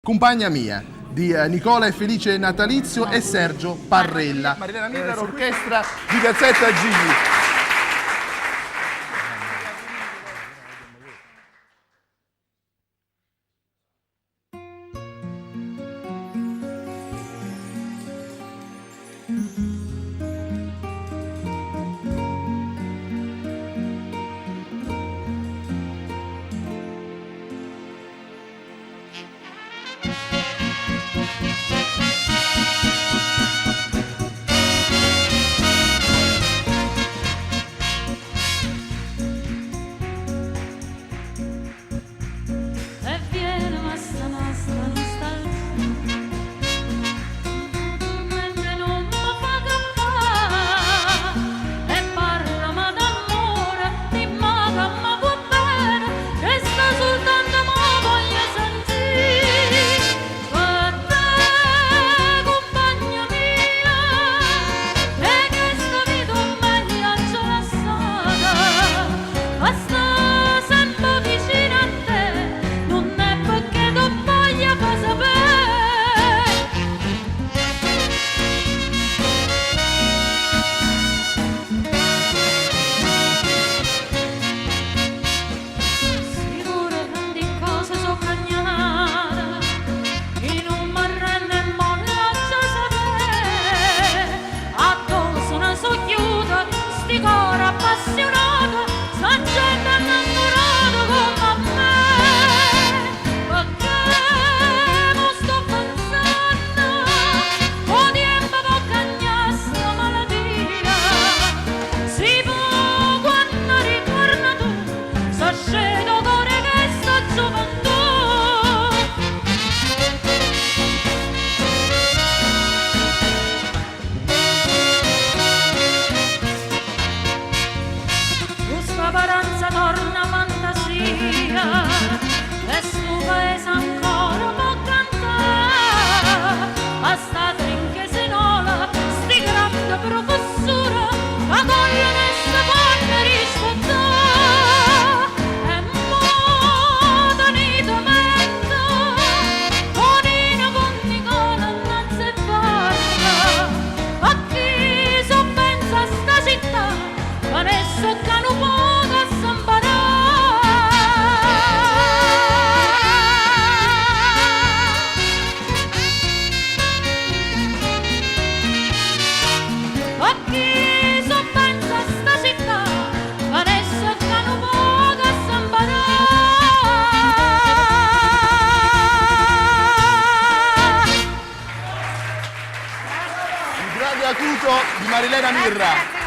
Compagna mia di Nicola e Felice Natalizio e Sergio Parrella. Marilena Mirra, orchestra di Piazzetta Gigli. Paranza torna fantasia e su paese ancora può cantare a sta trinche sinola sti grande professura la voglia ne si può rispettare e mo tenitamente Tonino con Nicola non si parla a chi so pensa a sta città ma ne so che non può. Acuto di Marilena Mirra.